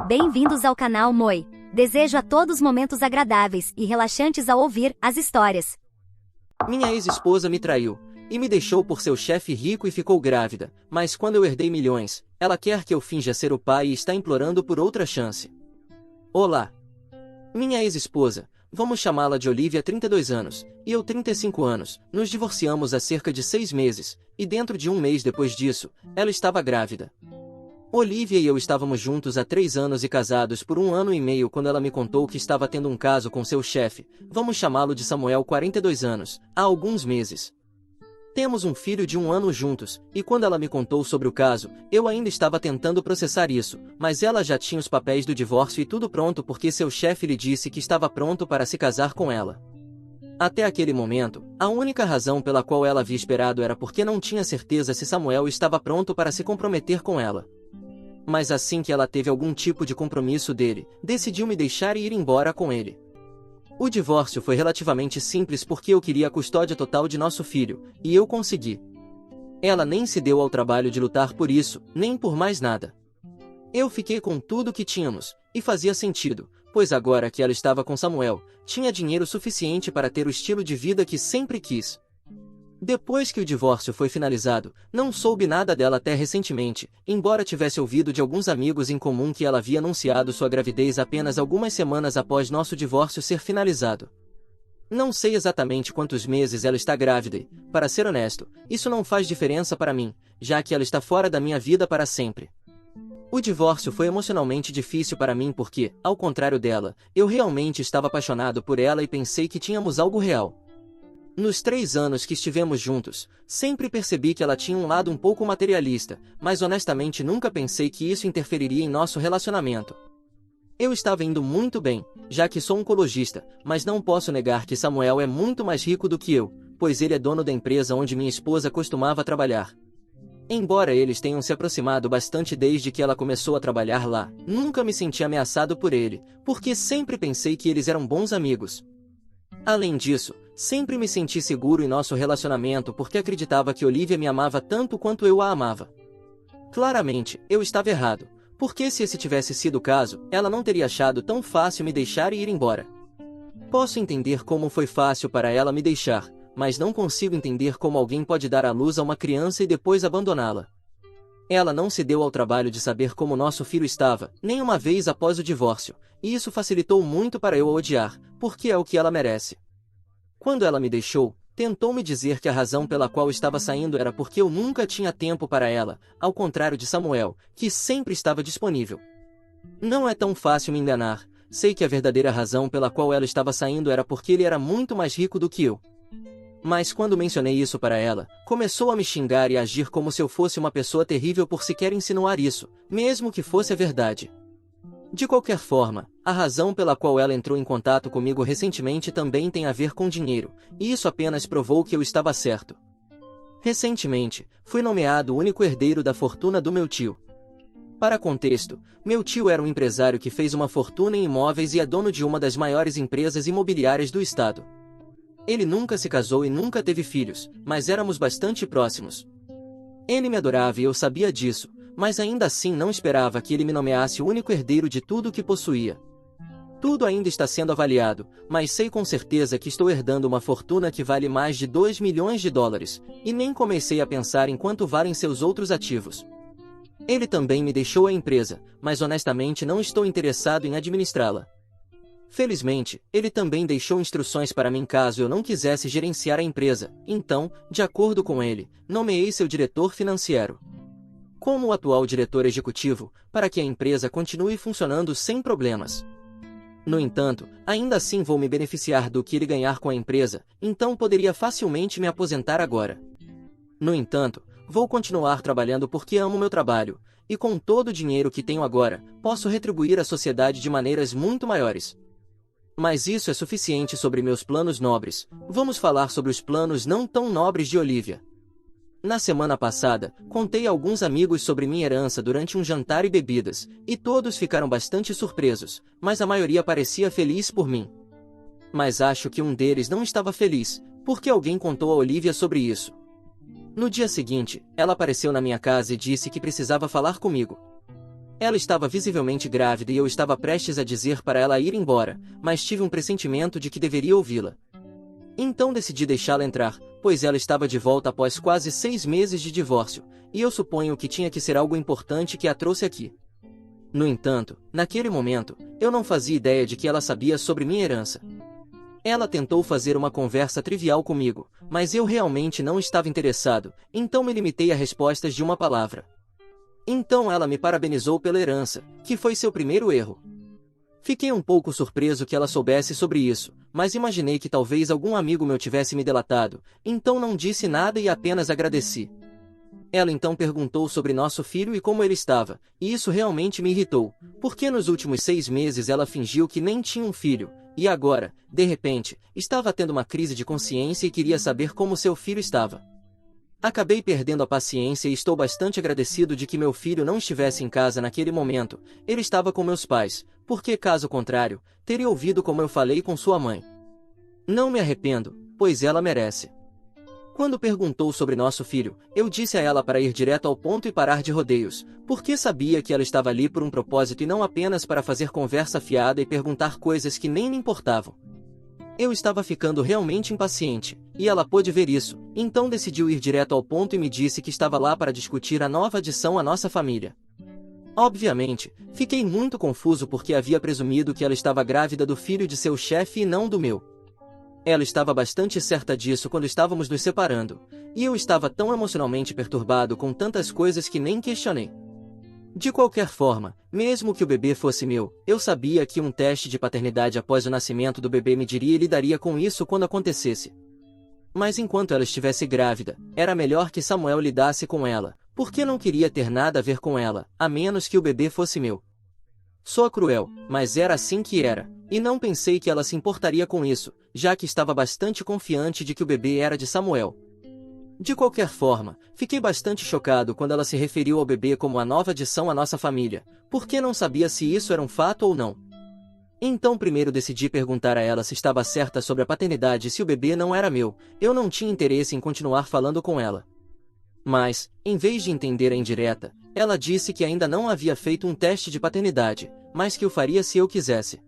Bem-vindos ao canal Moi. Desejo a todos momentos agradáveis e relaxantes ao ouvir as histórias. Minha ex-esposa me traiu e me deixou por seu chefe rico e ficou grávida, mas quando eu herdei milhões, ela quer que eu finja ser o pai e está implorando por outra chance. Olá! Minha ex-esposa, vamos chamá-la de Olivia, 32 anos, e eu 35 anos, nos divorciamos há cerca de 6 meses, e dentro de um mês depois disso, ela estava grávida. Olivia e eu estávamos juntos há 3 anos e casados por 1 ano e meio quando ela me contou que estava tendo um caso com seu chefe, vamos chamá-lo de Samuel, 42 anos, há alguns meses. Temos um filho de 1 ano juntos, e quando ela me contou sobre o caso, eu ainda estava tentando processar isso, mas ela já tinha os papéis do divórcio e tudo pronto porque seu chefe lhe disse que estava pronto para se casar com ela. Até aquele momento, a única razão pela qual ela havia esperado era porque não tinha certeza se Samuel estava pronto para se comprometer com ela. Mas assim que ela teve algum tipo de compromisso dele, decidiu me deixar e ir embora com ele. O divórcio foi relativamente simples porque eu queria a custódia total de nosso filho, e eu consegui. Ela nem se deu ao trabalho de lutar por isso, nem por mais nada. Eu fiquei com tudo que tínhamos, e fazia sentido, pois agora que ela estava com Samuel, tinha dinheiro suficiente para ter o estilo de vida que sempre quis. Depois que o divórcio foi finalizado, não soube nada dela até recentemente, embora tivesse ouvido de alguns amigos em comum que ela havia anunciado sua gravidez apenas algumas semanas após nosso divórcio ser finalizado. Não sei exatamente quantos meses ela está grávida e, para ser honesto, isso não faz diferença para mim, já que ela está fora da minha vida para sempre. O divórcio foi emocionalmente difícil para mim porque, ao contrário dela, eu realmente estava apaixonado por ela e pensei que tínhamos algo real. Nos 3 anos que estivemos juntos, sempre percebi que ela tinha um lado um pouco materialista, mas honestamente nunca pensei que isso interferiria em nosso relacionamento. Eu estava indo muito bem, já que sou oncologista, mas não posso negar que Samuel é muito mais rico do que eu, pois ele é dono da empresa onde minha esposa costumava trabalhar. Embora eles tenham se aproximado bastante desde que ela começou a trabalhar lá, nunca me senti ameaçado por ele, porque sempre pensei que eles eram bons amigos. Além disso, sempre me senti seguro em nosso relacionamento porque acreditava que Olivia me amava tanto quanto eu a amava. Claramente, eu estava errado, porque se esse tivesse sido o caso, ela não teria achado tão fácil me deixar e ir embora. Posso entender como foi fácil para ela me deixar, mas não consigo entender como alguém pode dar à luz a uma criança e depois abandoná-la. Ela não se deu ao trabalho de saber como nosso filho estava, nem uma vez após o divórcio, e isso facilitou muito para eu a odiar, porque é o que ela merece. Quando ela me deixou, tentou me dizer que a razão pela qual estava saindo era porque eu nunca tinha tempo para ela, ao contrário de Samuel, que sempre estava disponível. Não é tão fácil me enganar, sei que a verdadeira razão pela qual ela estava saindo era porque ele era muito mais rico do que eu. Mas quando mencionei isso para ela, começou a me xingar e a agir como se eu fosse uma pessoa terrível por sequer insinuar isso, mesmo que fosse a verdade. De qualquer forma, a razão pela qual ela entrou em contato comigo recentemente também tem a ver com dinheiro, e isso apenas provou que eu estava certo. Recentemente, fui nomeado o único herdeiro da fortuna do meu tio. Para contexto, meu tio era um empresário que fez uma fortuna em imóveis e é dono de uma das maiores empresas imobiliárias do estado. Ele nunca se casou e nunca teve filhos, mas éramos bastante próximos. Ele me adorava e eu sabia disso, mas ainda assim não esperava que ele me nomeasse o único herdeiro de tudo o que possuía. Tudo ainda está sendo avaliado, mas sei com certeza que estou herdando uma fortuna que vale mais de 2 milhões de dólares, e nem comecei a pensar em quanto valem seus outros ativos. Ele também me deixou a empresa, mas honestamente não estou interessado em administrá-la. Felizmente, ele também deixou instruções para mim caso eu não quisesse gerenciar a empresa, então, de acordo com ele, nomeei seu diretor financeiro. Como o atual diretor executivo, para que a empresa continue funcionando sem problemas. No entanto, ainda assim vou me beneficiar do que ele ganhar com a empresa, então poderia facilmente me aposentar agora. No entanto, vou continuar trabalhando porque amo meu trabalho, e com todo o dinheiro que tenho agora, posso retribuir à sociedade de maneiras muito maiores. Mas isso é suficiente sobre meus planos nobres, vamos falar sobre os planos não tão nobres de Olivia. Na semana passada, contei a alguns amigos sobre minha herança durante um jantar e bebidas, e todos ficaram bastante surpresos, mas a maioria parecia feliz por mim. Mas acho que um deles não estava feliz, porque alguém contou a Olivia sobre isso. No dia seguinte, ela apareceu na minha casa e disse que precisava falar comigo. Ela estava visivelmente grávida e eu estava prestes a dizer para ela ir embora, mas tive um pressentimento de que deveria ouvi-la. Então decidi deixá-la entrar, pois ela estava de volta após quase 6 meses de divórcio, e eu suponho que tinha que ser algo importante que a trouxe aqui. No entanto, naquele momento, eu não fazia ideia de que ela sabia sobre minha herança. Ela tentou fazer uma conversa trivial comigo, mas eu realmente não estava interessado, então me limitei a respostas de uma palavra. Então ela me parabenizou pela herança, que foi seu primeiro erro. Fiquei um pouco surpreso que ela soubesse sobre isso, mas imaginei que talvez algum amigo meu tivesse me delatado, então não disse nada e apenas agradeci. Ela então perguntou sobre nosso filho e como ele estava, e isso realmente me irritou, porque nos últimos 6 meses ela fingiu que nem tinha um filho, e agora, de repente, estava tendo uma crise de consciência e queria saber como seu filho estava. Acabei perdendo a paciência e estou bastante agradecido de que meu filho não estivesse em casa naquele momento, ele estava com meus pais, porque caso contrário, teria ouvido como eu falei com sua mãe. Não me arrependo, pois ela merece. Quando perguntou sobre nosso filho, eu disse a ela para ir direto ao ponto e parar de rodeios, porque sabia que ela estava ali por um propósito e não apenas para fazer conversa fiada e perguntar coisas que nem me importavam. Eu estava ficando realmente impaciente, e ela pôde ver isso, então decidiu ir direto ao ponto e me disse que estava lá para discutir a nova adição à nossa família. Obviamente, fiquei muito confuso porque havia presumido que ela estava grávida do filho de seu chefe e não do meu. Ela estava bastante certa disso quando estávamos nos separando, e eu estava tão emocionalmente perturbado com tantas coisas que nem questionei. De qualquer forma, mesmo que o bebê fosse meu, eu sabia que um teste de paternidade após o nascimento do bebê me diria e lidaria com isso quando acontecesse. Mas enquanto ela estivesse grávida, era melhor que Samuel lidasse com ela, porque não queria ter nada a ver com ela, a menos que o bebê fosse meu. Soa cruel, mas era assim que era, e não pensei que ela se importaria com isso, já que estava bastante confiante de que o bebê era de Samuel. De qualquer forma, fiquei bastante chocado quando ela se referiu ao bebê como a nova adição à nossa família, porque não sabia se isso era um fato ou não. Então primeiro decidi perguntar a ela se estava certa sobre a paternidade e se o bebê não era meu, eu não tinha interesse em continuar falando com ela. Mas, em vez de entender a indireta, ela disse que ainda não havia feito um teste de paternidade, mas que o faria se eu quisesse.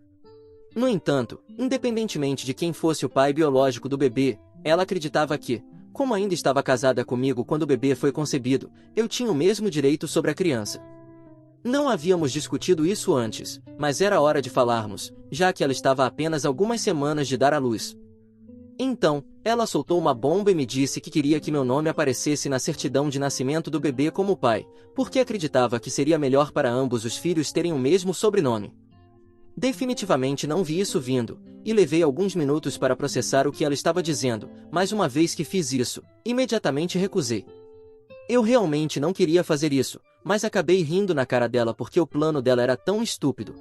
No entanto, independentemente de quem fosse o pai biológico do bebê, ela acreditava que, como ainda estava casada comigo quando o bebê foi concebido, eu tinha o mesmo direito sobre a criança. Não havíamos discutido isso antes, mas era hora de falarmos, já que ela estava a apenas algumas semanas de dar à luz. Então, ela soltou uma bomba e me disse que queria que meu nome aparecesse na certidão de nascimento do bebê como pai, porque acreditava que seria melhor para ambos os filhos terem o mesmo sobrenome. Definitivamente não vi isso vindo, e levei alguns minutos para processar o que ela estava dizendo, mas uma vez que fiz isso, imediatamente recusei. Eu realmente não queria fazer isso, mas acabei rindo na cara dela porque o plano dela era tão estúpido.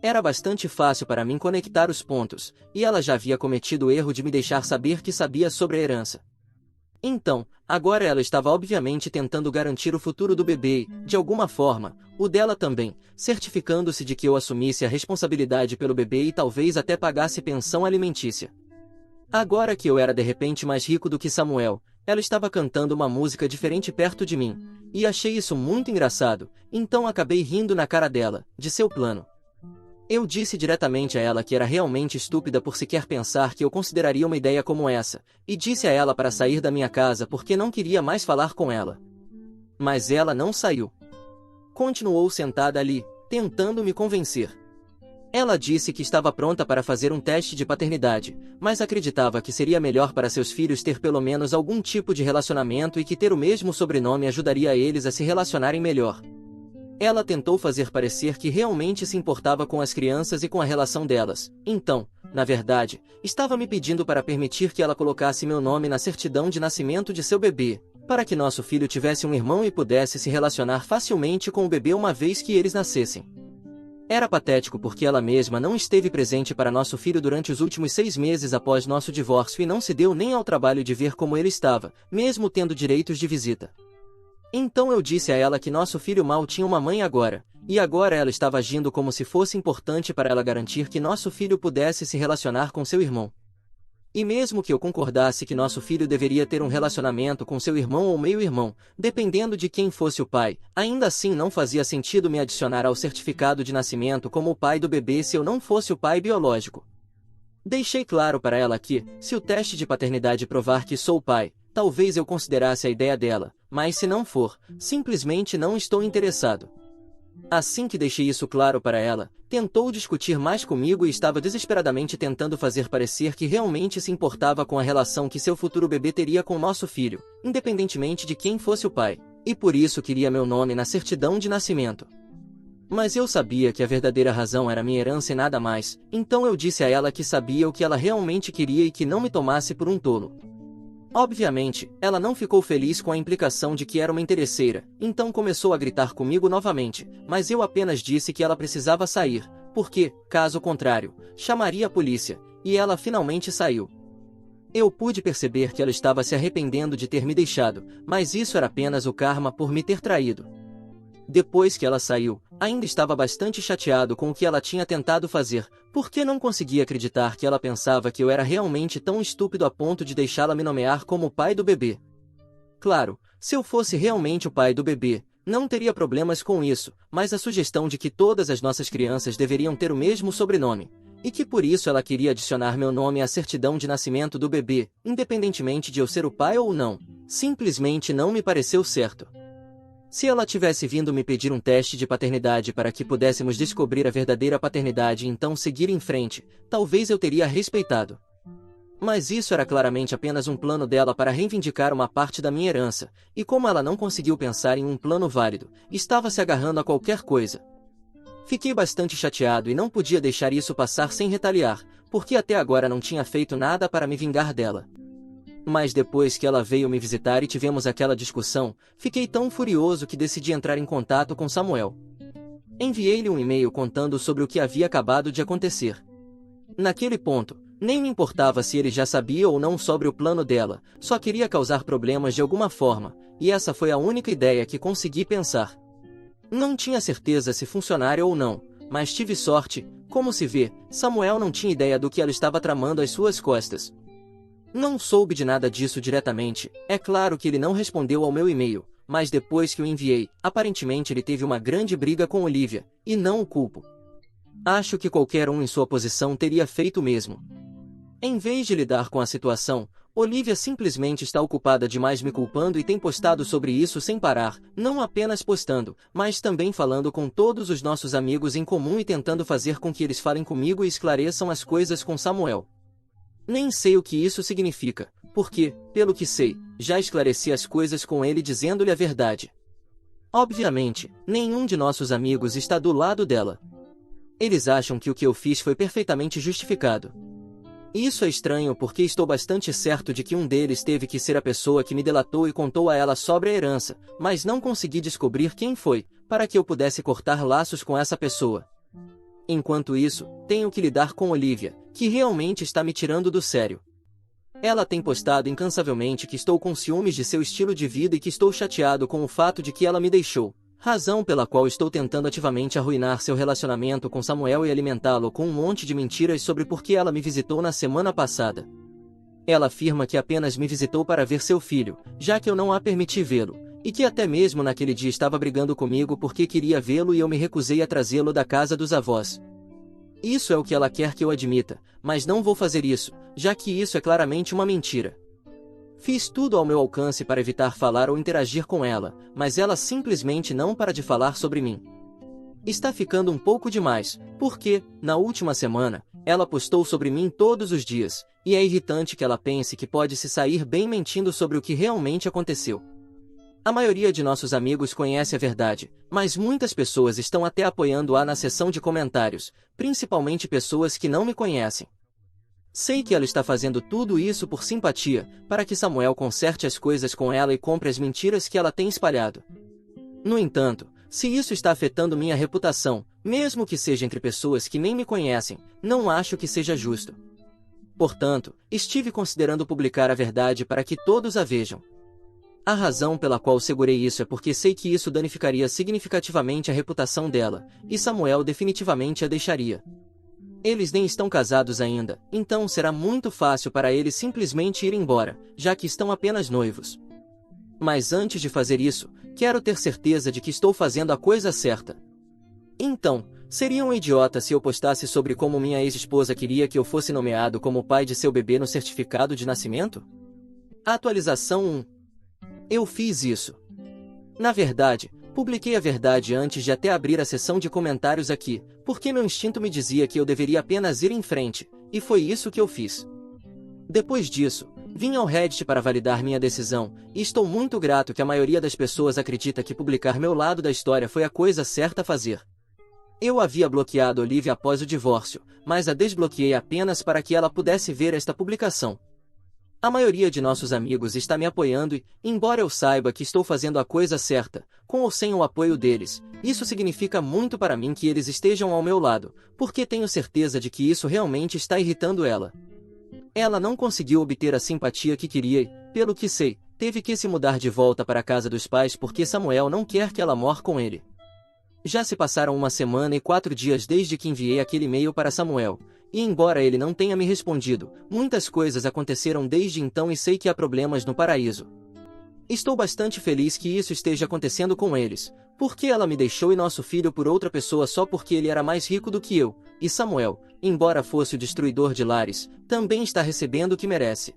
Era bastante fácil para mim conectar os pontos, e ela já havia cometido o erro de me deixar saber que sabia sobre a herança. Então, agora ela estava obviamente tentando garantir o futuro do bebê e, de alguma forma, o dela também, certificando-se de que eu assumisse a responsabilidade pelo bebê e talvez até pagasse pensão alimentícia. Agora que eu era de repente mais rico do que Samuel, ela estava cantando uma música diferente perto de mim, e achei isso muito engraçado, então acabei rindo na cara dela, de seu plano. Eu disse diretamente a ela que era realmente estúpida por sequer pensar que eu consideraria uma ideia como essa, e disse a ela para sair da minha casa porque não queria mais falar com ela. Mas ela não saiu. Continuou sentada ali, tentando me convencer. Ela disse que estava pronta para fazer um teste de paternidade, mas acreditava que seria melhor para seus filhos ter pelo menos algum tipo de relacionamento e que ter o mesmo sobrenome ajudaria eles a se relacionarem melhor. Ela tentou fazer parecer que realmente se importava com as crianças e com a relação delas. Então, na verdade, estava me pedindo para permitir que ela colocasse meu nome na certidão de nascimento de seu bebê, para que nosso filho tivesse um irmão e pudesse se relacionar facilmente com o bebê uma vez que eles nascessem. Era patético porque ela mesma não esteve presente para nosso filho durante os últimos 6 meses após nosso divórcio e não se deu nem ao trabalho de ver como ele estava, mesmo tendo direitos de visita. Então eu disse a ela que nosso filho mal tinha uma mãe agora, e agora ela estava agindo como se fosse importante para ela garantir que nosso filho pudesse se relacionar com seu irmão. E mesmo que eu concordasse que nosso filho deveria ter um relacionamento com seu irmão ou meio-irmão, dependendo de quem fosse o pai, ainda assim não fazia sentido me adicionar ao certificado de nascimento como o pai do bebê se eu não fosse o pai biológico. Deixei claro para ela que, se o teste de paternidade provar que sou o pai, talvez eu considerasse a ideia dela, mas se não for, simplesmente não estou interessado. Assim que deixei isso claro para ela, tentou discutir mais comigo e estava desesperadamente tentando fazer parecer que realmente se importava com a relação que seu futuro bebê teria com nosso filho, independentemente de quem fosse o pai, e por isso queria meu nome na certidão de nascimento. Mas eu sabia que a verdadeira razão era minha herança e nada mais, então eu disse a ela que sabia o que ela realmente queria e que não me tomasse por um tolo. Obviamente, ela não ficou feliz com a implicação de que era uma interesseira, então começou a gritar comigo novamente, mas eu apenas disse que ela precisava sair, porque, caso contrário, chamaria a polícia, e ela finalmente saiu. Eu pude perceber que ela estava se arrependendo de ter me deixado, mas isso era apenas o karma por me ter traído. Depois que ela saiu, ainda estava bastante chateado com o que ela tinha tentado fazer, porque não conseguia acreditar que ela pensava que eu era realmente tão estúpido a ponto de deixá-la me nomear como o pai do bebê. Claro, se eu fosse realmente o pai do bebê, não teria problemas com isso, mas a sugestão de que todas as nossas crianças deveriam ter o mesmo sobrenome, e que por isso ela queria adicionar meu nome à certidão de nascimento do bebê, independentemente de eu ser o pai ou não, simplesmente não me pareceu certo. Se ela tivesse vindo me pedir um teste de paternidade para que pudéssemos descobrir a verdadeira paternidade e então seguir em frente, talvez eu teria respeitado. Mas isso era claramente apenas um plano dela para reivindicar uma parte da minha herança, e como ela não conseguiu pensar em um plano válido, estava se agarrando a qualquer coisa. Fiquei bastante chateado e não podia deixar isso passar sem retaliar, porque até agora não tinha feito nada para me vingar dela. Mas depois que ela veio me visitar e tivemos aquela discussão, fiquei tão furioso que decidi entrar em contato com Samuel. Enviei-lhe um e-mail contando sobre o que havia acabado de acontecer. Naquele ponto, nem me importava se ele já sabia ou não sobre o plano dela, só queria causar problemas de alguma forma, e essa foi a única ideia que consegui pensar. Não tinha certeza se funcionaria ou não, mas tive sorte, como se vê, Samuel não tinha ideia do que ela estava tramando às suas costas. Não soube de nada disso diretamente, é claro que ele não respondeu ao meu e-mail, mas depois que o enviei, aparentemente ele teve uma grande briga com Olivia, e não o culpo. Acho que qualquer um em sua posição teria feito o mesmo. Em vez de lidar com a situação, Olivia simplesmente está ocupada demais me culpando e tem postado sobre isso sem parar, não apenas postando, mas também falando com todos os nossos amigos em comum e tentando fazer com que eles falem comigo e esclareçam as coisas com Samuel. Nem sei o que isso significa, porque, pelo que sei, já esclareci as coisas com ele dizendo-lhe a verdade. Obviamente, nenhum de nossos amigos está do lado dela. Eles acham que o que eu fiz foi perfeitamente justificado. Isso é estranho porque estou bastante certo de que um deles teve que ser a pessoa que me delatou e contou a ela sobre a herança, mas não consegui descobrir quem foi, para que eu pudesse cortar laços com essa pessoa. Enquanto isso, tenho que lidar com Olivia, que realmente está me tirando do sério. Ela tem postado incansavelmente que estou com ciúmes de seu estilo de vida e que estou chateado com o fato de que ela me deixou, razão pela qual estou tentando ativamente arruinar seu relacionamento com Samuel e alimentá-lo com um monte de mentiras sobre por que ela me visitou na semana passada. Ela afirma que apenas me visitou para ver seu filho, já que eu não a permiti vê-lo, e que até mesmo naquele dia estava brigando comigo porque queria vê-lo e eu me recusei a trazê-lo da casa dos avós. Isso é o que ela quer que eu admita, mas não vou fazer isso, já que isso é claramente uma mentira. Fiz tudo ao meu alcance para evitar falar ou interagir com ela, mas ela simplesmente não para de falar sobre mim. Está ficando um pouco demais, porque, na última semana, ela postou sobre mim todos os dias, e é irritante que ela pense que pode se sair bem mentindo sobre o que realmente aconteceu. A maioria de nossos amigos conhece a verdade, mas muitas pessoas estão até apoiando-a na seção de comentários, principalmente pessoas que não me conhecem. Sei que ela está fazendo tudo isso por simpatia, para que Samuel conserte as coisas com ela e compre as mentiras que ela tem espalhado. No entanto, se isso está afetando minha reputação, mesmo que seja entre pessoas que nem me conhecem, não acho que seja justo. Portanto, estive considerando publicar a verdade para que todos a vejam. A razão pela qual segurei isso é porque sei que isso danificaria significativamente a reputação dela, e Samuel definitivamente a deixaria. Eles nem estão casados ainda, então será muito fácil para eles simplesmente ir embora, já que estão apenas noivos. Mas antes de fazer isso, quero ter certeza de que estou fazendo a coisa certa. Então, seria um idiota se eu postasse sobre como minha ex-esposa queria que eu fosse nomeado como pai de seu bebê no certificado de nascimento? Atualização 1. Eu fiz isso. Na verdade, publiquei a verdade antes de até abrir a seção de comentários aqui, porque meu instinto me dizia que eu deveria apenas ir em frente, e foi isso que eu fiz. Depois disso, vim ao Reddit para validar minha decisão, e estou muito grato que a maioria das pessoas acredita que publicar meu lado da história foi a coisa certa a fazer. Eu havia bloqueado Olivia após o divórcio, mas a desbloqueei apenas para que ela pudesse ver esta publicação. A maioria de nossos amigos está me apoiando e, embora eu saiba que estou fazendo a coisa certa, com ou sem o apoio deles, isso significa muito para mim que eles estejam ao meu lado, porque tenho certeza de que isso realmente está irritando ela. Ela não conseguiu obter a simpatia que queria e, pelo que sei, teve que se mudar de volta para a casa dos pais porque Samuel não quer que ela more com ele. Já se passaram 1 semana e 4 dias desde que enviei aquele e-mail para Samuel, e embora ele não tenha me respondido, muitas coisas aconteceram desde então e sei que há problemas no paraíso. Estou bastante feliz que isso esteja acontecendo com eles, porque ela me deixou e nosso filho por outra pessoa só porque ele era mais rico do que eu, e Samuel, embora fosse o destruidor de lares, também está recebendo o que merece.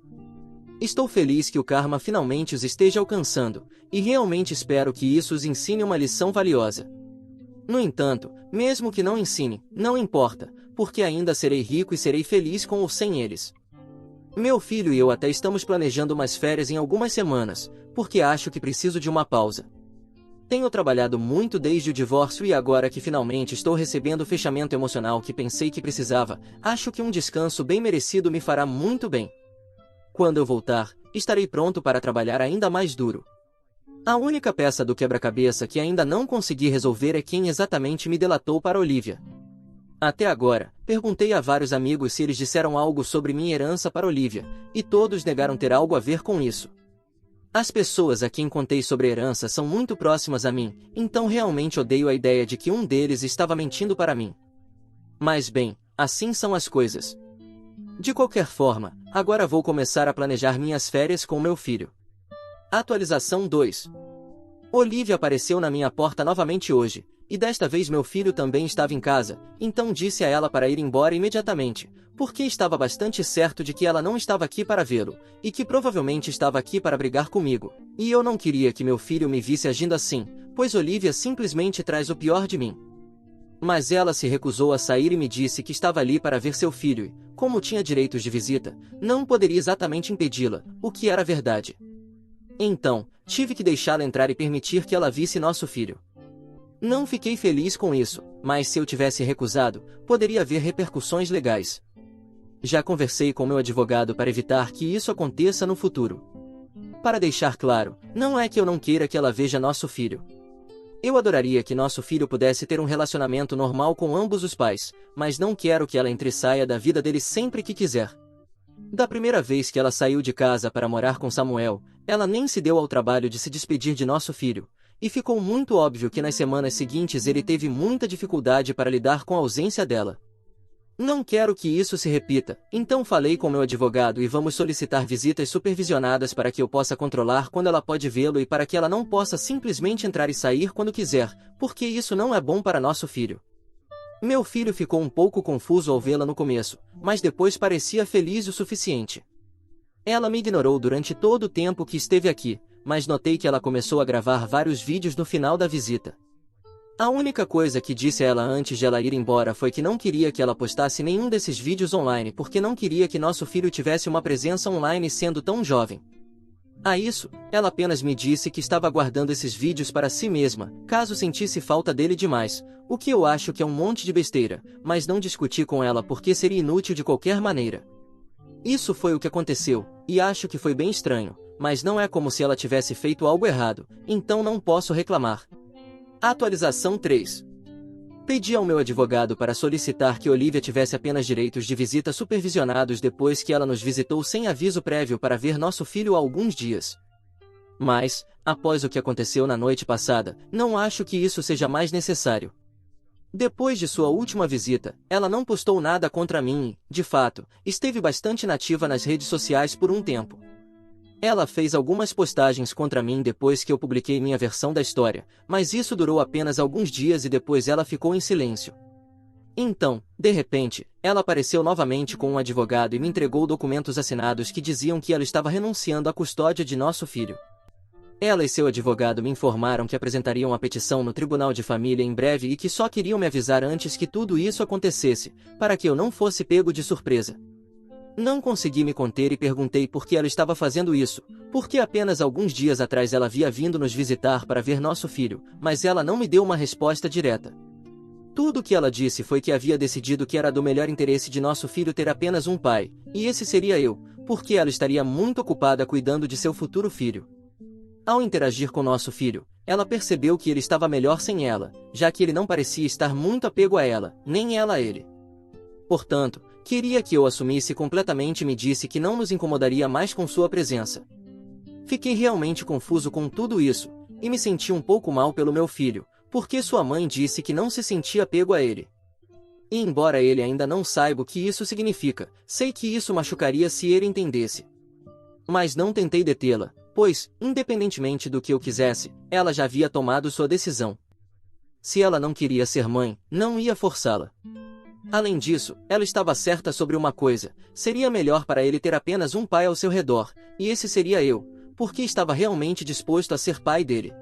Estou feliz que o karma finalmente os esteja alcançando, e realmente espero que isso os ensine uma lição valiosa. No entanto, mesmo que não ensine, não importa, porque ainda serei rico e serei feliz com ou sem eles. Meu filho e eu até estamos planejando umas férias em algumas semanas, porque acho que preciso de uma pausa. Tenho trabalhado muito desde o divórcio e agora que finalmente estou recebendo o fechamento emocional que pensei que precisava, acho que um descanso bem merecido me fará muito bem. Quando eu voltar, estarei pronto para trabalhar ainda mais duro. A única peça do quebra-cabeça que ainda não consegui resolver é quem exatamente me delatou para Olivia. Até agora, perguntei a vários amigos se eles disseram algo sobre minha herança para Olivia, e todos negaram ter algo a ver com isso. As pessoas a quem contei sobre a herança são muito próximas a mim, então realmente odeio a ideia de que um deles estava mentindo para mim. Mas bem, assim são as coisas. De qualquer forma, agora vou começar a planejar minhas férias com meu filho. Atualização 2. Olivia apareceu na minha porta novamente hoje, e desta vez meu filho também estava em casa, então disse a ela para ir embora imediatamente, porque estava bastante certo de que ela não estava aqui para vê-lo, e que provavelmente estava aqui para brigar comigo, e eu não queria que meu filho me visse agindo assim, pois Olivia simplesmente traz o pior de mim. Mas ela se recusou a sair e me disse que estava ali para ver seu filho e, como tinha direitos de visita, não poderia exatamente impedi-la, o que era verdade. Então, tive que deixá-la entrar e permitir que ela visse nosso filho. Não fiquei feliz com isso, mas se eu tivesse recusado, poderia haver repercussões legais. Já conversei com meu advogado para evitar que isso aconteça no futuro. Para deixar claro, não é que eu não queira que ela veja nosso filho. Eu adoraria que nosso filho pudesse ter um relacionamento normal com ambos os pais, mas não quero que ela entre e saia da vida dele sempre que quiser. Da primeira vez que ela saiu de casa para morar com Samuel, ela nem se deu ao trabalho de se despedir de nosso filho, e ficou muito óbvio que nas semanas seguintes ele teve muita dificuldade para lidar com a ausência dela. Não quero que isso se repita, então falei com meu advogado e vamos solicitar visitas supervisionadas para que eu possa controlar quando ela pode vê-lo e para que ela não possa simplesmente entrar e sair quando quiser, porque isso não é bom para nosso filho. Meu filho ficou um pouco confuso ao vê-la no começo, mas depois parecia feliz o suficiente. Ela me ignorou durante todo o tempo que esteve aqui, mas notei que ela começou a gravar vários vídeos no final da visita. A única coisa que disse a ela antes de ela ir embora foi que não queria que ela postasse nenhum desses vídeos online porque não queria que nosso filho tivesse uma presença online sendo tão jovem. A isso, ela apenas me disse que estava guardando esses vídeos para si mesma, caso sentisse falta dele demais, o que eu acho que é um monte de besteira, mas não discuti com ela porque seria inútil de qualquer maneira. Isso foi o que aconteceu, e acho que foi bem estranho, mas não é como se ela tivesse feito algo errado, então não posso reclamar. Atualização 3. Pedi ao meu advogado para solicitar que Olivia tivesse apenas direitos de visita supervisionados depois que ela nos visitou sem aviso prévio para ver nosso filho há alguns dias. Mas, após o que aconteceu na noite passada, não acho que isso seja mais necessário. Depois de sua última visita, ela não postou nada contra mim e, de fato, esteve bastante inativa nas redes sociais por um tempo. Ela fez algumas postagens contra mim depois que eu publiquei minha versão da história, mas isso durou apenas alguns dias e depois ela ficou em silêncio. Então, de repente, ela apareceu novamente com um advogado e me entregou documentos assinados que diziam que ela estava renunciando à custódia de nosso filho. Ela e seu advogado me informaram que apresentariam a petição no Tribunal de Família em breve e que só queriam me avisar antes que tudo isso acontecesse, para que eu não fosse pego de surpresa. Não consegui me conter e perguntei por que ela estava fazendo isso, porque apenas alguns dias atrás ela havia vindo nos visitar para ver nosso filho, mas ela não me deu uma resposta direta. Tudo o que ela disse foi que havia decidido que era do melhor interesse de nosso filho ter apenas um pai, e esse seria eu, porque ela estaria muito ocupada cuidando de seu futuro filho. Ao interagir com nosso filho, ela percebeu que ele estava melhor sem ela, já que ele não parecia estar muito apego a ela, nem ela a ele. Portanto, queria que eu assumisse completamente e me disse que não nos incomodaria mais com sua presença. Fiquei realmente confuso com tudo isso, e me senti um pouco mal pelo meu filho, porque sua mãe disse que não se sentia apego a ele. E embora ele ainda não saiba o que isso significa, sei que isso machucaria se ele entendesse. Mas não tentei detê-la, pois, independentemente do que eu quisesse, ela já havia tomado sua decisão. Se ela não queria ser mãe, não ia forçá-la. Além disso, ela estava certa sobre uma coisa: seria melhor para ele ter apenas um pai ao seu redor, e esse seria eu, porque estava realmente disposto a ser pai dele.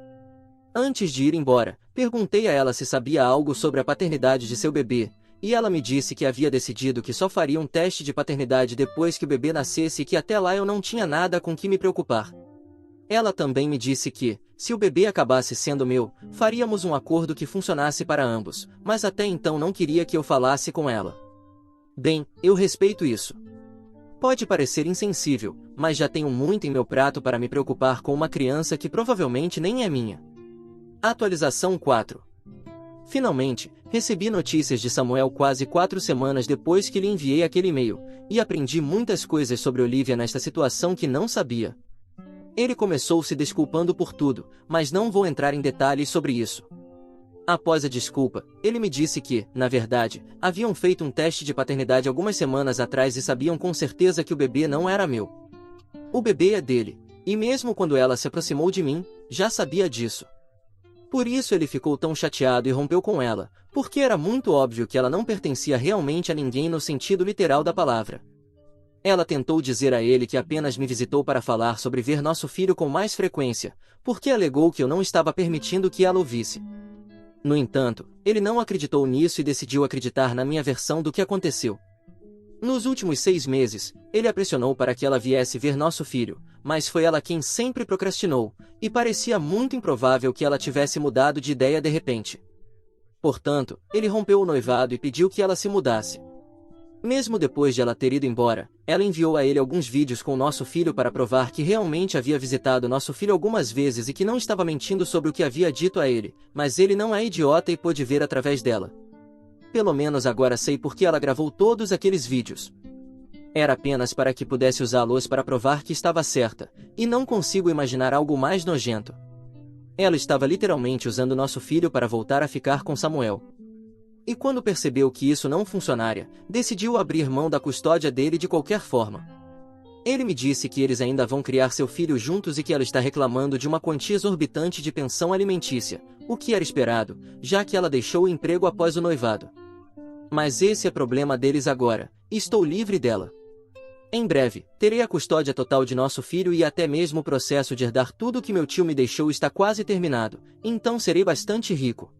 Antes de ir embora, perguntei a ela se sabia algo sobre a paternidade de seu bebê, e ela me disse que havia decidido que só faria um teste de paternidade depois que o bebê nascesse e que até lá eu não tinha nada com que me preocupar. Ela também me disse que, se o bebê acabasse sendo meu, faríamos um acordo que funcionasse para ambos, mas até então não queria que eu falasse com ela. Bem, eu respeito isso. Pode parecer insensível, mas já tenho muito em meu prato para me preocupar com uma criança que provavelmente nem é minha. Atualização 4. Finalmente, recebi notícias de Samuel quase 4 semanas depois que lhe enviei aquele e-mail, e aprendi muitas coisas sobre Olivia nesta situação que não sabia. Ele começou se desculpando por tudo, mas não vou entrar em detalhes sobre isso. Após a desculpa, ele me disse que, na verdade, haviam feito um teste de paternidade algumas semanas atrás e sabiam com certeza que o bebê não era meu. O bebê é dele, e mesmo quando ela se aproximou de mim, já sabia disso. Por isso ele ficou tão chateado e rompeu com ela, porque era muito óbvio que ela não pertencia realmente a ninguém no sentido literal da palavra. Ela tentou dizer a ele que apenas me visitou para falar sobre ver nosso filho com mais frequência, porque alegou que eu não estava permitindo que ela o visse. No entanto, ele não acreditou nisso e decidiu acreditar na minha versão do que aconteceu. Nos últimos 6 meses, ele a pressionou para que ela viesse ver nosso filho, mas foi ela quem sempre procrastinou, e parecia muito improvável que ela tivesse mudado de ideia de repente. Portanto, ele rompeu o noivado e pediu que ela se mudasse. Mesmo depois de ela ter ido embora, ela enviou a ele alguns vídeos com nosso filho para provar que realmente havia visitado nosso filho algumas vezes e que não estava mentindo sobre o que havia dito a ele, mas ele não é idiota e pôde ver através dela. Pelo menos agora sei por que ela gravou todos aqueles vídeos. Era apenas para que pudesse usá-los para provar que estava certa, e não consigo imaginar algo mais nojento. Ela estava literalmente usando nosso filho para voltar a ficar com Samuel. E quando percebeu que isso não funcionaria, decidiu abrir mão da custódia dele de qualquer forma. Ele me disse que eles ainda vão criar seu filho juntos e que ela está reclamando de uma quantia exorbitante de pensão alimentícia, o que era esperado, já que ela deixou o emprego após o noivado. Mas esse é problema deles agora, e estou livre dela. Em breve, terei a custódia total de nosso filho e até mesmo o processo de herdar tudo que meu tio me deixou está quase terminado, então serei bastante rico.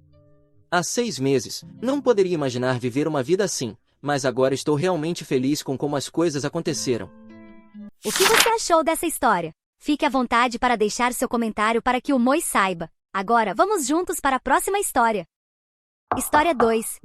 Há 6 meses, não poderia imaginar viver uma vida assim, mas agora estou realmente feliz com como as coisas aconteceram. O que você achou dessa história? Fique à vontade para deixar seu comentário para que o Moi saiba. Agora, vamos juntos para a próxima história. História 2.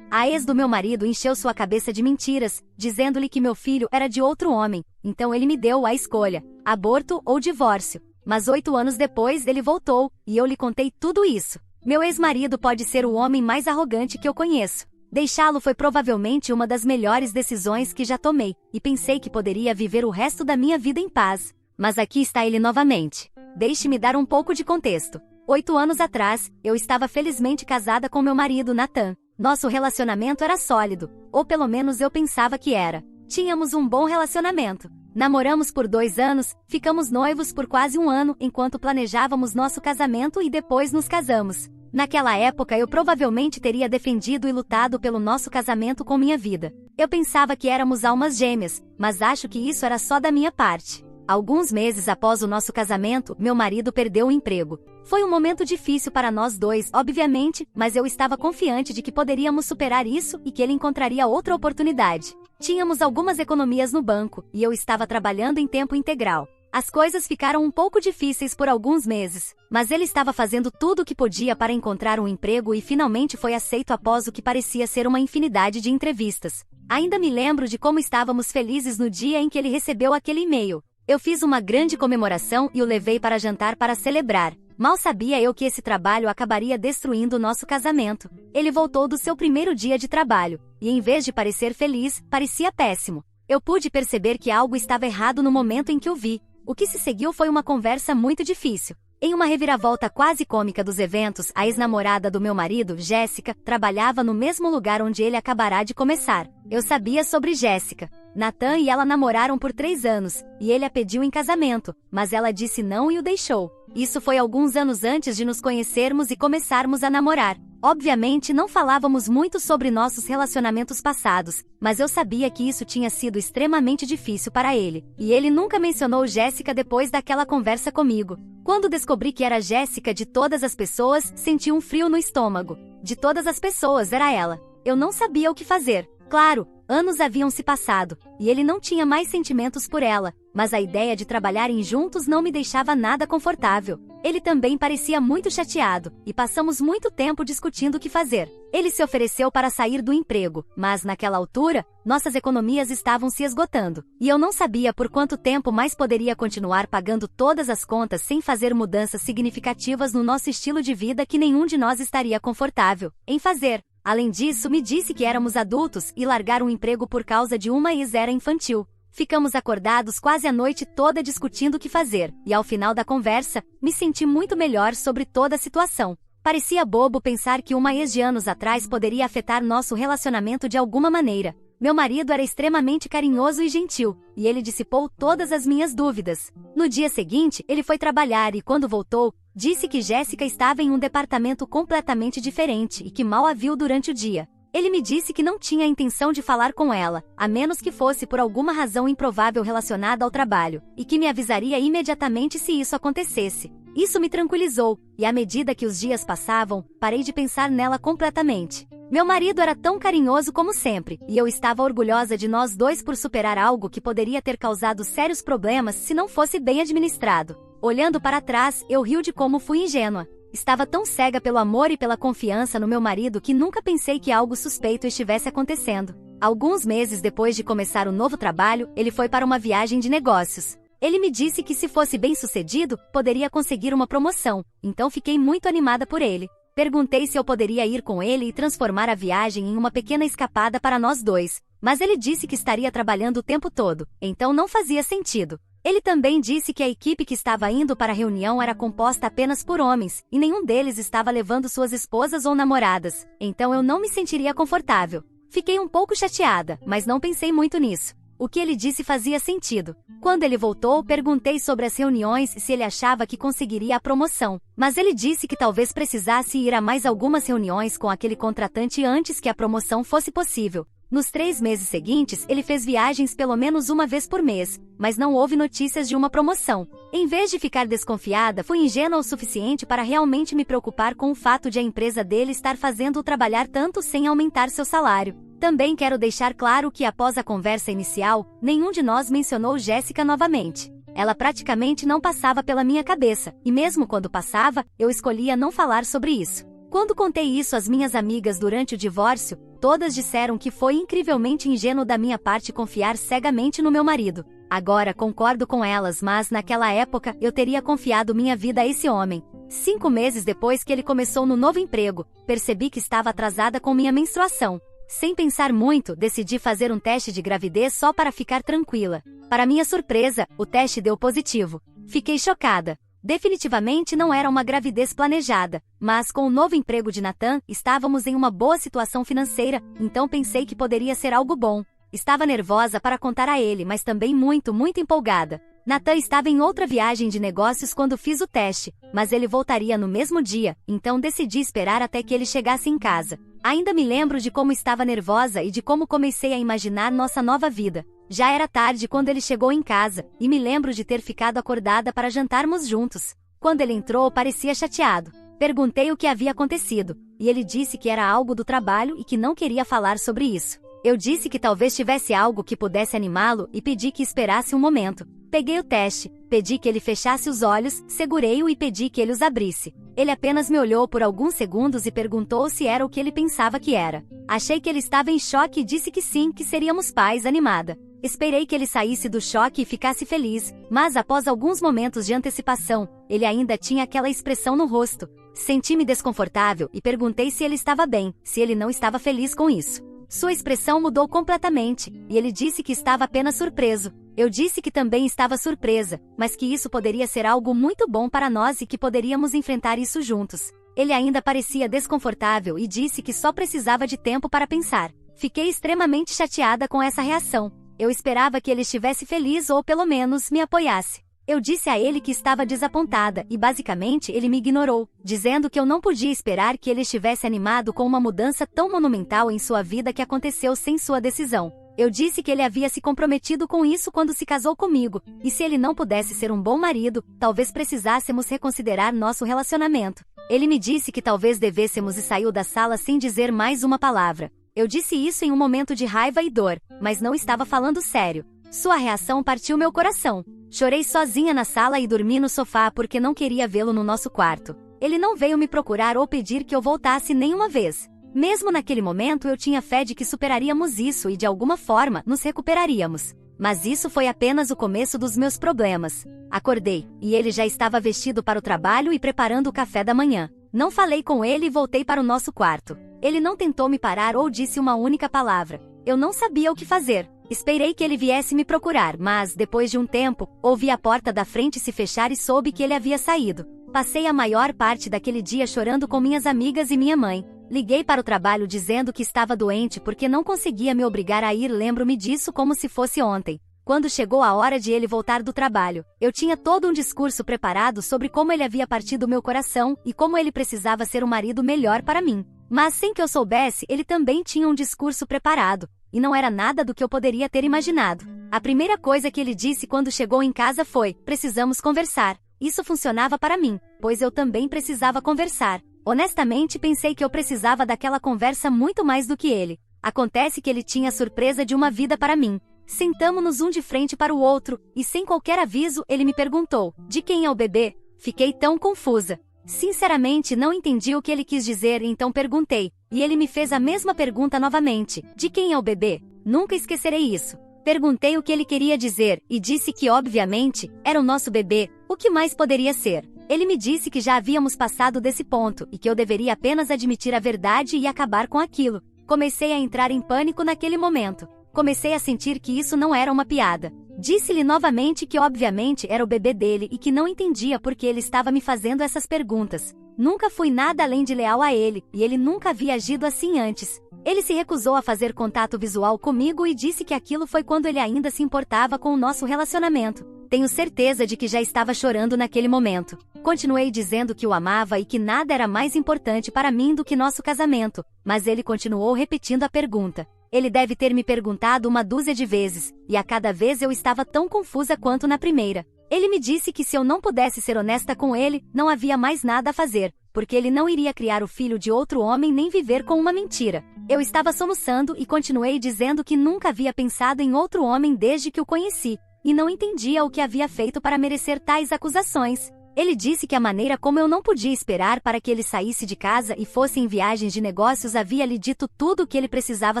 A ex do meu marido encheu sua cabeça de mentiras, dizendo-lhe que meu filho era de outro homem, então ele me deu a escolha, aborto ou divórcio. Mas 8 anos depois ele voltou, e eu lhe contei tudo isso. Meu ex-marido pode ser o homem mais arrogante que eu conheço. Deixá-lo foi provavelmente uma das melhores decisões que já tomei, e pensei que poderia viver o resto da minha vida em paz. Mas aqui está ele novamente. Deixe-me dar um pouco de contexto. 8 anos atrás, eu estava felizmente casada com meu marido, Nathan. Nosso relacionamento era sólido, ou pelo menos eu pensava que era. Tínhamos um bom relacionamento. Namoramos por 2 anos, ficamos noivos por quase 1 ano enquanto planejávamos nosso casamento e depois nos casamos. Naquela época eu provavelmente teria defendido e lutado pelo nosso casamento com minha vida. Eu pensava que éramos almas gêmeas, mas acho que isso era só da minha parte. Alguns meses após o nosso casamento, meu marido perdeu o emprego. Foi um momento difícil para nós dois, obviamente, mas eu estava confiante de que poderíamos superar isso e que ele encontraria outra oportunidade. Tínhamos algumas economias no banco, e eu estava trabalhando em tempo integral. As coisas ficaram um pouco difíceis por alguns meses, mas ele estava fazendo tudo o que podia para encontrar um emprego e finalmente foi aceito após o que parecia ser uma infinidade de entrevistas. Ainda me lembro de como estávamos felizes no dia em que ele recebeu aquele e-mail. Eu fiz uma grande comemoração e o levei para jantar para celebrar. Mal sabia eu que esse trabalho acabaria destruindo nosso casamento. Ele voltou do seu primeiro dia de trabalho, e em vez de parecer feliz, parecia péssimo. Eu pude perceber que algo estava errado no momento em que o vi. O que se seguiu foi uma conversa muito difícil. Em uma reviravolta quase cômica dos eventos, a ex-namorada do meu marido, Jéssica, trabalhava no mesmo lugar onde ele acabará de começar. Eu sabia sobre Jéssica. Nathan e ela namoraram por 3 anos, e ele a pediu em casamento, mas ela disse não e o deixou. Isso foi alguns anos antes de nos conhecermos e começarmos a namorar. Obviamente não falávamos muito sobre nossos relacionamentos passados, mas eu sabia que isso tinha sido extremamente difícil para ele, e ele nunca mencionou Jéssica depois daquela conversa comigo. Quando descobri que era Jéssica de todas as pessoas, senti um frio no estômago. De todas as pessoas era ela. Eu não sabia o que fazer. Claro, anos haviam se passado, e ele não tinha mais sentimentos por ela, mas a ideia de trabalharem juntos não me deixava nada confortável. Ele também parecia muito chateado, e passamos muito tempo discutindo o que fazer. Ele se ofereceu para sair do emprego, mas naquela altura, nossas economias estavam se esgotando, e eu não sabia por quanto tempo mais poderia continuar pagando todas as contas sem fazer mudanças significativas no nosso estilo de vida que nenhum de nós estaria confortável em fazer. Além disso, me disse que éramos adultos e largar um emprego por causa de uma ex era infantil. Ficamos acordados quase a noite toda discutindo o que fazer, e ao final da conversa, me senti muito melhor sobre toda a situação. Parecia bobo pensar que uma ex de anos atrás poderia afetar nosso relacionamento de alguma maneira. Meu marido era extremamente carinhoso e gentil, e ele dissipou todas as minhas dúvidas. No dia seguinte, ele foi trabalhar e quando voltou, disse que Jéssica estava em um departamento completamente diferente e que mal a viu durante o dia. Ele me disse que não tinha a intenção de falar com ela, a menos que fosse por alguma razão improvável relacionada ao trabalho, e que me avisaria imediatamente se isso acontecesse. Isso me tranquilizou, e à medida que os dias passavam, parei de pensar nela completamente. Meu marido era tão carinhoso como sempre, e eu estava orgulhosa de nós dois por superar algo que poderia ter causado sérios problemas se não fosse bem administrado. Olhando para trás, eu rio de como fui ingênua. Estava tão cega pelo amor e pela confiança no meu marido que nunca pensei que algo suspeito estivesse acontecendo. Alguns meses depois de começar o novo trabalho, ele foi para uma viagem de negócios. Ele me disse que se fosse bem-sucedido, poderia conseguir uma promoção, então fiquei muito animada por ele. Perguntei se eu poderia ir com ele e transformar a viagem em uma pequena escapada para nós dois, mas ele disse que estaria trabalhando o tempo todo, então não fazia sentido. Ele também disse que a equipe que estava indo para a reunião era composta apenas por homens, e nenhum deles estava levando suas esposas ou namoradas, então eu não me sentiria confortável. Fiquei um pouco chateada, mas não pensei muito nisso. O que ele disse fazia sentido. Quando ele voltou, perguntei sobre as reuniões e se ele achava que conseguiria a promoção, mas ele disse que talvez precisasse ir a mais algumas reuniões com aquele contratante antes que a promoção fosse possível. Nos 3 meses seguintes, ele fez viagens pelo menos uma vez por mês, mas não houve notícias de uma promoção. Em vez de ficar desconfiada, fui ingênua o suficiente para realmente me preocupar com o fato de a empresa dele estar fazendo-o trabalhar tanto sem aumentar seu salário. Também quero deixar claro que após a conversa inicial, nenhum de nós mencionou Jéssica novamente. Ela praticamente não passava pela minha cabeça, e mesmo quando passava, eu escolhia não falar sobre isso. Quando contei isso às minhas amigas durante o divórcio, todas disseram que foi incrivelmente ingênuo da minha parte confiar cegamente no meu marido. Agora concordo com elas, mas naquela época eu teria confiado minha vida a esse homem. 5 meses depois que ele começou no novo emprego, percebi que estava atrasada com minha menstruação. Sem pensar muito, decidi fazer um teste de gravidez só para ficar tranquila. Para minha surpresa, o teste deu positivo. Fiquei chocada. Definitivamente não era uma gravidez planejada, mas com o novo emprego de Nathan, estávamos em uma boa situação financeira, então pensei que poderia ser algo bom. Estava nervosa para contar a ele, mas também muito empolgada. Nathan estava em outra viagem de negócios quando fiz o teste, mas ele voltaria no mesmo dia, então decidi esperar até que ele chegasse em casa. Ainda me lembro de como estava nervosa e de como comecei a imaginar nossa nova vida. Já era tarde quando ele chegou em casa, e me lembro de ter ficado acordada para jantarmos juntos. Quando ele entrou, parecia chateado. Perguntei o que havia acontecido, e ele disse que era algo do trabalho e que não queria falar sobre isso. Eu disse que talvez tivesse algo que pudesse animá-lo e pedi que esperasse um momento. Peguei o teste, pedi que ele fechasse os olhos, segurei-o e pedi que ele os abrisse. Ele apenas me olhou por alguns segundos e perguntou se era o que ele pensava que era. Achei que ele estava em choque e disse que sim, que seríamos pais, animada. Esperei que ele saísse do choque e ficasse feliz, mas após alguns momentos de antecipação, ele ainda tinha aquela expressão no rosto. Senti-me desconfortável e perguntei se ele estava bem, se ele não estava feliz com isso. Sua expressão mudou completamente, e ele disse que estava apenas surpreso. Eu disse que também estava surpresa, mas que isso poderia ser algo muito bom para nós e que poderíamos enfrentar isso juntos. Ele ainda parecia desconfortável e disse que só precisava de tempo para pensar. Fiquei extremamente chateada com essa reação. Eu esperava que ele estivesse feliz ou pelo menos me apoiasse. Eu disse a ele que estava desapontada e basicamente ele me ignorou, dizendo que eu não podia esperar que ele estivesse animado com uma mudança tão monumental em sua vida que aconteceu sem sua decisão. Eu disse que ele havia se comprometido com isso quando se casou comigo, e se ele não pudesse ser um bom marido, talvez precisássemos reconsiderar nosso relacionamento. Ele me disse que talvez devêssemos e saiu da sala sem dizer mais uma palavra. Eu disse isso em um momento de raiva e dor, mas não estava falando sério. Sua reação partiu meu coração. Chorei sozinha na sala e dormi no sofá porque não queria vê-lo no nosso quarto. Ele não veio me procurar ou pedir que eu voltasse nenhuma vez. Mesmo naquele momento eu tinha fé de que superaríamos isso e de alguma forma nos recuperaríamos. Mas isso foi apenas o começo dos meus problemas. Acordei, e ele já estava vestido para o trabalho e preparando o café da manhã. Não falei com ele e voltei para o nosso quarto. Ele não tentou me parar ou disse uma única palavra. Eu não sabia o que fazer. Esperei que ele viesse me procurar, mas, depois de um tempo, ouvi a porta da frente se fechar e soube que ele havia saído. Passei a maior parte daquele dia chorando com minhas amigas e minha mãe. Liguei para o trabalho dizendo que estava doente porque não conseguia me obrigar a ir. Lembro-me disso como se fosse ontem. Quando chegou a hora de ele voltar do trabalho, eu tinha todo um discurso preparado sobre como ele havia partido meu coração e como ele precisava ser um marido melhor para mim. Mas sem que eu soubesse, ele também tinha um discurso preparado. E não era nada do que eu poderia ter imaginado. A primeira coisa que ele disse quando chegou em casa foi: precisamos conversar. Isso funcionava para mim, pois eu também precisava conversar. Honestamente, pensei que eu precisava daquela conversa muito mais do que ele. Acontece que ele tinha a surpresa de uma vida para mim. Sentamo-nos um de frente para o outro, e sem qualquer aviso, ele me perguntou: de quem é o bebê? Fiquei tão confusa. Sinceramente, não entendi o que ele quis dizer, então perguntei. E ele me fez a mesma pergunta novamente: de quem é o bebê? Nunca esquecerei isso. Perguntei o que ele queria dizer, e disse que, obviamente, era o nosso bebê. O que mais poderia ser? Ele me disse que já havíamos passado desse ponto, e que eu deveria apenas admitir a verdade e acabar com aquilo. Comecei a entrar em pânico naquele momento. Comecei a sentir que isso não era uma piada. Disse-lhe novamente que obviamente era o bebê dele e que não entendia por que ele estava me fazendo essas perguntas. Nunca fui nada além de leal a ele, e ele nunca havia agido assim antes. Ele se recusou a fazer contato visual comigo e disse que aquilo foi quando ele ainda se importava com o nosso relacionamento. Tenho certeza de que já estava chorando naquele momento. Continuei dizendo que o amava e que nada era mais importante para mim do que nosso casamento, mas ele continuou repetindo a pergunta. Ele deve ter me perguntado uma dúzia de vezes, e a cada vez eu estava tão confusa quanto na primeira. Ele me disse que se eu não pudesse ser honesta com ele, não havia mais nada a fazer, porque ele não iria criar o filho de outro homem nem viver com uma mentira. Eu estava soluçando e continuei dizendo que nunca havia pensado em outro homem desde que o conheci, e não entendia o que havia feito para merecer tais acusações. Ele disse que a maneira como eu não podia esperar para que ele saísse de casa e fosse em viagens de negócios havia lhe dito tudo o que ele precisava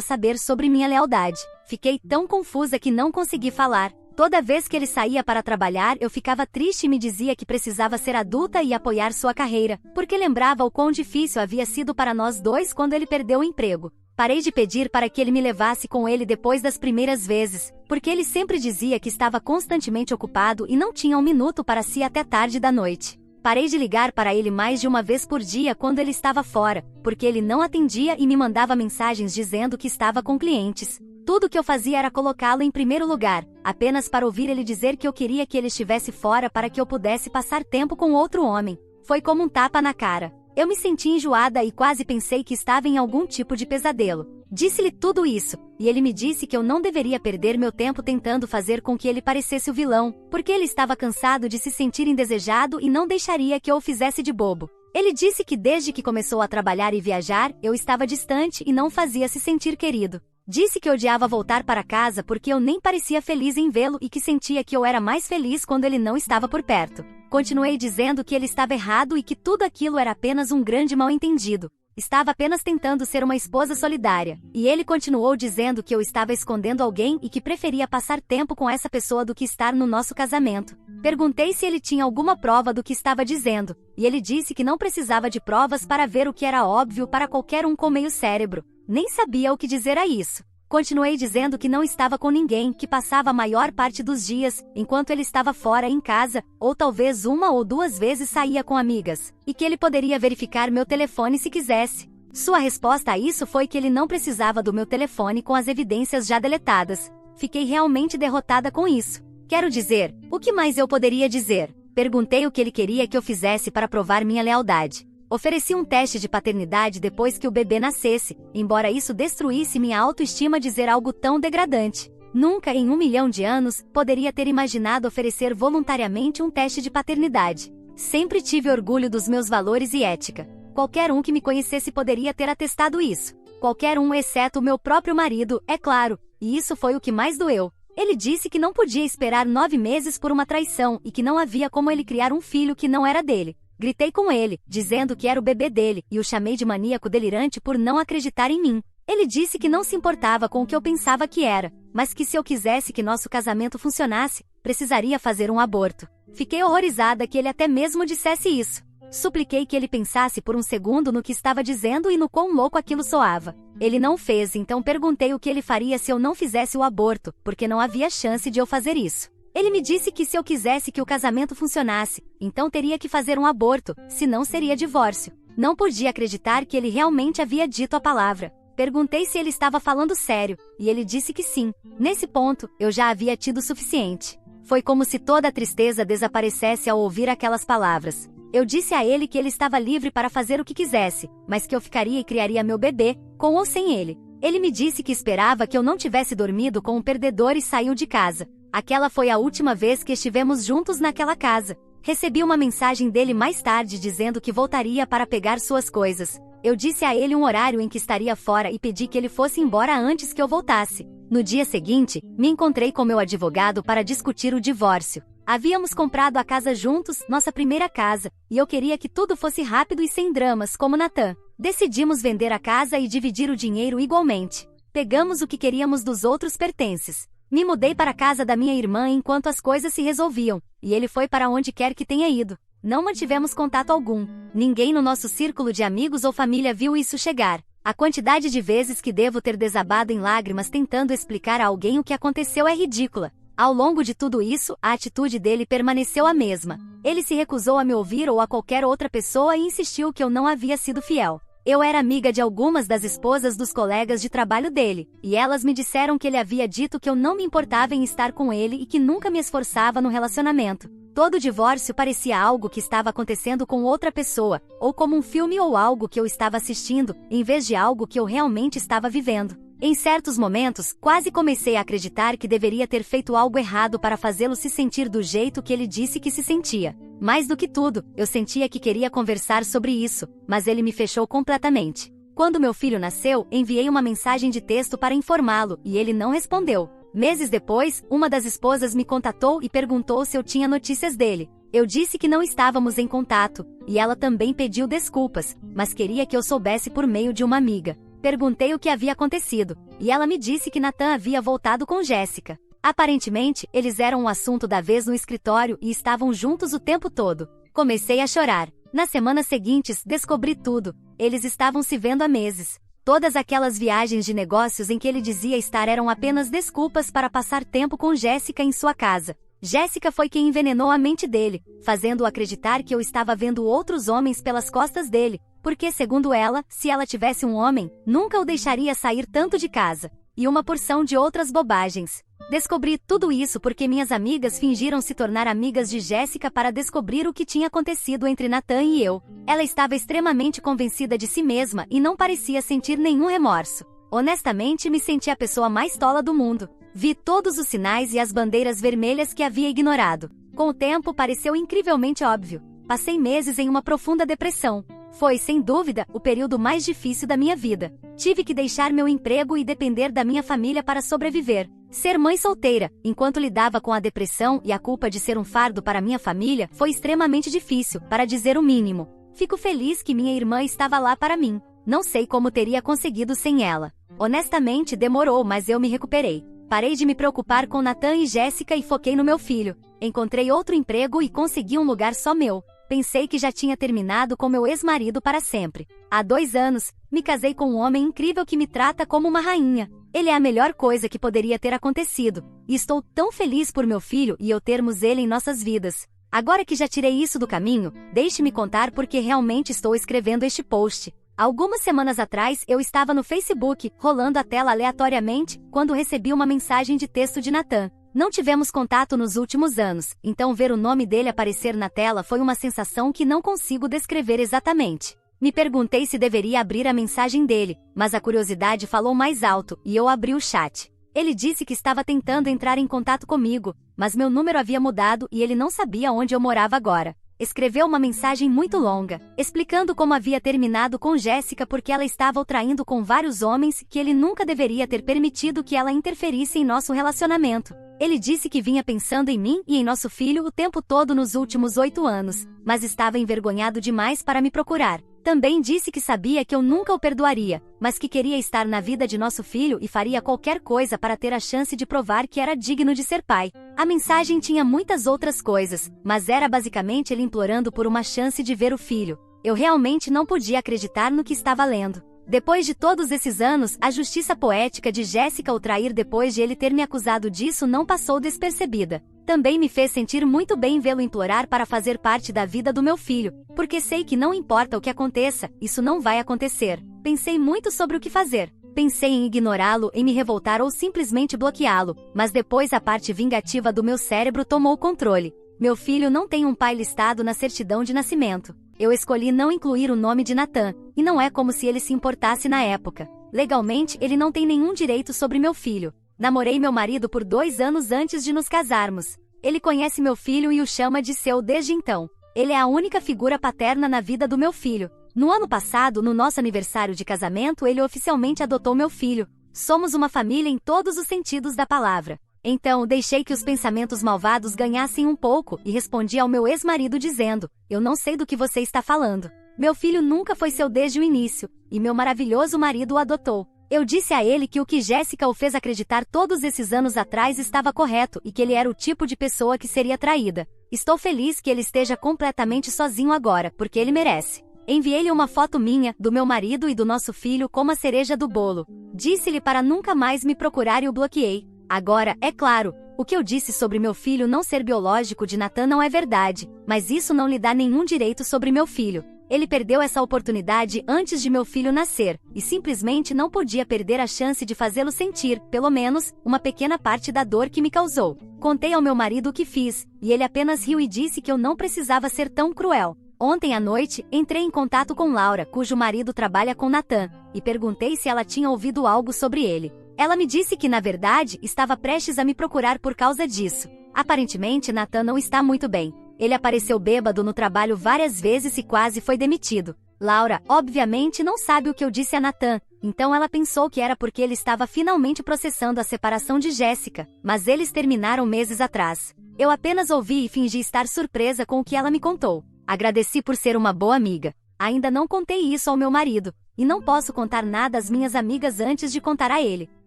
saber sobre minha lealdade. Fiquei tão confusa que não consegui falar. Toda vez que ele saía para trabalhar, eu ficava triste e me dizia que precisava ser adulta e apoiar sua carreira, porque lembrava o quão difícil havia sido para nós dois quando ele perdeu o emprego. Parei de pedir para que ele me levasse com ele depois das primeiras vezes, porque ele sempre dizia que estava constantemente ocupado e não tinha um minuto para si até tarde da noite. Parei de ligar para ele mais de uma vez por dia quando ele estava fora, porque ele não atendia e me mandava mensagens dizendo que estava com clientes. Tudo que eu fazia era colocá-lo em primeiro lugar, apenas para ouvir ele dizer que eu queria que ele estivesse fora para que eu pudesse passar tempo com outro homem. Foi como um tapa na cara. Eu me senti enjoada e quase pensei que estava em algum tipo de pesadelo. Disse-lhe tudo isso, e ele me disse que eu não deveria perder meu tempo tentando fazer com que ele parecesse o vilão, porque ele estava cansado de se sentir indesejado e não deixaria que eu o fizesse de bobo. Ele disse que desde que começou a trabalhar e viajar, eu estava distante e não fazia se sentir querido. Disse que odiava voltar para casa porque eu nem parecia feliz em vê-lo e que sentia que eu era mais feliz quando ele não estava por perto. Continuei dizendo que ele estava errado e que tudo aquilo era apenas um grande mal-entendido. Estava apenas tentando ser uma esposa solidária. E ele continuou dizendo que eu estava escondendo alguém e que preferia passar tempo com essa pessoa do que estar no nosso casamento. Perguntei se ele tinha alguma prova do que estava dizendo, e ele disse que não precisava de provas para ver o que era óbvio para qualquer um com meio cérebro. Nem sabia o que dizer a isso. Continuei dizendo que não estava com ninguém, que passava a maior parte dos dias, enquanto ele estava fora em casa, ou talvez uma ou duas vezes saía com amigas, e que ele poderia verificar meu telefone se quisesse. Sua resposta a isso foi que ele não precisava do meu telefone com as evidências já deletadas. Fiquei realmente derrotada com isso. Quero dizer, o que mais eu poderia dizer? Perguntei o que ele queria que eu fizesse para provar minha lealdade. Ofereci um teste de paternidade depois que o bebê nascesse, embora isso destruísse minha autoestima dizer algo tão degradante. Nunca em 1 milhão de anos poderia ter imaginado oferecer voluntariamente um teste de paternidade. Sempre tive orgulho dos meus valores e ética. Qualquer um que me conhecesse poderia ter atestado isso. Qualquer um exceto o meu próprio marido, é claro, e isso foi o que mais doeu. Ele disse que não podia esperar 9 meses por uma traição e que não havia como ele criar um filho que não era dele. Gritei com ele, dizendo que era o bebê dele, e o chamei de maníaco delirante por não acreditar em mim. Ele disse que não se importava com o que eu pensava que era, mas que se eu quisesse que nosso casamento funcionasse, precisaria fazer um aborto. Fiquei horrorizada que ele até mesmo dissesse isso. Supliquei que ele pensasse por um segundo no que estava dizendo e no quão louco aquilo soava. Ele não fez, então perguntei o que ele faria se eu não fizesse o aborto, porque não havia chance de eu fazer isso. Ele me disse que se eu quisesse que o casamento funcionasse, então teria que fazer um aborto, senão seria divórcio. Não podia acreditar que ele realmente havia dito a palavra. Perguntei se ele estava falando sério, e ele disse que sim. Nesse ponto, eu já havia tido o suficiente. Foi como se toda a tristeza desaparecesse ao ouvir aquelas palavras. Eu disse a ele que ele estava livre para fazer o que quisesse, mas que eu ficaria e criaria meu bebê, com ou sem ele. Ele me disse que esperava que eu não tivesse dormido com um perdedor e saiu de casa. Aquela foi a última vez que estivemos juntos naquela casa. Recebi uma mensagem dele mais tarde dizendo que voltaria para pegar suas coisas. Eu disse a ele um horário em que estaria fora e pedi que ele fosse embora antes que eu voltasse. No dia seguinte, me encontrei com meu advogado para discutir o divórcio. Havíamos comprado a casa juntos, nossa primeira casa, e eu queria que tudo fosse rápido e sem dramas, como Nathan. Decidimos vender a casa e dividir o dinheiro igualmente. Pegamos o que queríamos dos outros pertences. Me mudei para a casa da minha irmã enquanto as coisas se resolviam, e ele foi para onde quer que tenha ido. Não mantivemos contato algum. Ninguém no nosso círculo de amigos ou família viu isso chegar. A quantidade de vezes que devo ter desabado em lágrimas tentando explicar a alguém o que aconteceu é ridícula. Ao longo de tudo isso, a atitude dele permaneceu a mesma. Ele se recusou a me ouvir ou a qualquer outra pessoa e insistiu que eu não havia sido fiel. Eu era amiga de algumas das esposas dos colegas de trabalho dele, e elas me disseram que ele havia dito que eu não me importava em estar com ele e que nunca me esforçava no relacionamento. Todo divórcio parecia algo que estava acontecendo com outra pessoa, ou como um filme ou algo que eu estava assistindo, em vez de algo que eu realmente estava vivendo. Em certos momentos, quase comecei a acreditar que deveria ter feito algo errado para fazê-lo se sentir do jeito que ele disse que se sentia. Mais do que tudo, eu sentia que queria conversar sobre isso, mas ele me fechou completamente. Quando meu filho nasceu, enviei uma mensagem de texto para informá-lo, e ele não respondeu. Meses depois, uma das esposas me contatou e perguntou se eu tinha notícias dele. Eu disse que não estávamos em contato, e ela também pediu desculpas, mas queria que eu soubesse por meio de uma amiga. Perguntei o que havia acontecido, e ela me disse que Nathan havia voltado com Jéssica. Aparentemente, eles eram um assunto da vez no escritório e estavam juntos o tempo todo. Comecei a chorar. Nas semanas seguintes, descobri tudo. Eles estavam se vendo há meses. Todas aquelas viagens de negócios em que ele dizia estar eram apenas desculpas para passar tempo com Jéssica em sua casa. Jéssica foi quem envenenou a mente dele, fazendo-o acreditar que eu estava vendo outros homens pelas costas dele, porque, segundo ela, se ela tivesse um homem, nunca o deixaria sair tanto de casa. E uma porção de outras bobagens. Descobri tudo isso porque minhas amigas fingiram se tornar amigas de Jéssica para descobrir o que tinha acontecido entre Nathan e eu. Ela estava extremamente convencida de si mesma e não parecia sentir nenhum remorso. Honestamente, me senti a pessoa mais tola do mundo. Vi todos os sinais e as bandeiras vermelhas que havia ignorado. Com o tempo, pareceu incrivelmente óbvio. Passei meses em uma profunda depressão. Foi, sem dúvida, o período mais difícil da minha vida. Tive que deixar meu emprego e depender da minha família para sobreviver. Ser mãe solteira, enquanto lidava com a depressão e a culpa de ser um fardo para minha família, foi extremamente difícil, para dizer o mínimo. Fico feliz que minha irmã estava lá para mim. Não sei como teria conseguido sem ela. Honestamente, demorou, mas eu me recuperei. Parei de me preocupar com Nathan e Jéssica e foquei no meu filho. Encontrei outro emprego e consegui um lugar só meu. Pensei que já tinha terminado com meu ex-marido para sempre. Há 2 anos, me casei com um homem incrível que me trata como uma rainha. Ele é a melhor coisa que poderia ter acontecido. E estou tão feliz por meu filho e eu termos ele em nossas vidas. Agora que já tirei isso do caminho, deixe-me contar porque realmente estou escrevendo este post. Algumas semanas atrás, eu estava no Facebook, rolando a tela aleatoriamente, quando recebi uma mensagem de texto de Nathan. Não tivemos contato nos últimos anos, então ver o nome dele aparecer na tela foi uma sensação que não consigo descrever exatamente. Me perguntei se deveria abrir a mensagem dele, mas a curiosidade falou mais alto e eu abri o chat. Ele disse que estava tentando entrar em contato comigo, mas meu número havia mudado e ele não sabia onde eu morava agora. Escreveu uma mensagem muito longa, explicando como havia terminado com Jéssica porque ela estava o traindo com vários homens que ele nunca deveria ter permitido que ela interferisse em nosso relacionamento. Ele disse que vinha pensando em mim e em nosso filho o tempo todo nos últimos 8 anos, mas estava envergonhado demais para me procurar. Também disse que sabia que eu nunca o perdoaria, mas que queria estar na vida de nosso filho e faria qualquer coisa para ter a chance de provar que era digno de ser pai. A mensagem tinha muitas outras coisas, mas era basicamente ele implorando por uma chance de ver o filho. Eu realmente não podia acreditar no que estava lendo. Depois de todos esses anos, a justiça poética de Jéssica o trair depois de ele ter me acusado disso não passou despercebida. Também me fez sentir muito bem vê-lo implorar para fazer parte da vida do meu filho, porque sei que não importa o que aconteça, isso não vai acontecer. Pensei muito sobre o que fazer. Pensei em ignorá-lo, em me revoltar ou simplesmente bloqueá-lo, mas depois a parte vingativa do meu cérebro tomou o controle. Meu filho não tem um pai listado na certidão de nascimento. Eu escolhi não incluir o nome de Nathan, e não é como se ele se importasse na época. Legalmente, ele não tem nenhum direito sobre meu filho. Namorei meu marido por 2 anos antes de nos casarmos. Ele conhece meu filho e o chama de seu desde então. Ele é a única figura paterna na vida do meu filho. No ano passado, no nosso aniversário de casamento, ele oficialmente adotou meu filho. Somos uma família em todos os sentidos da palavra. Então, deixei que os pensamentos malvados ganhassem um pouco e respondi ao meu ex-marido dizendo: eu não sei do que você está falando. Meu filho nunca foi seu desde o início, e meu maravilhoso marido o adotou. Eu disse a ele que o que Jéssica o fez acreditar todos esses anos atrás estava correto e que ele era o tipo de pessoa que seria traída. Estou feliz que ele esteja completamente sozinho agora, porque ele merece. Enviei-lhe uma foto minha, do meu marido e do nosso filho como a cereja do bolo. Disse-lhe para nunca mais me procurar e o bloqueei. Agora, é claro, o que eu disse sobre meu filho não ser biológico de Nathan não é verdade, mas isso não lhe dá nenhum direito sobre meu filho. Ele perdeu essa oportunidade antes de meu filho nascer, e simplesmente não podia perder a chance de fazê-lo sentir, pelo menos, uma pequena parte da dor que me causou. Contei ao meu marido o que fiz, e ele apenas riu e disse que eu não precisava ser tão cruel. Ontem à noite, entrei em contato com Laura, cujo marido trabalha com Nathan, e perguntei se ela tinha ouvido algo sobre ele. Ela me disse que, na verdade, estava prestes a me procurar por causa disso. Aparentemente, Nathan não está muito bem. Ele apareceu bêbado no trabalho várias vezes e quase foi demitido. Laura, obviamente, não sabe o que eu disse a Nathan, então ela pensou que era porque ele estava finalmente processando a separação de Jéssica, mas eles terminaram meses atrás. Eu apenas ouvi e fingi estar surpresa com o que ela me contou. Agradeci por ser uma boa amiga. Ainda não contei isso ao meu marido, e não posso contar nada às minhas amigas antes de contar a ele.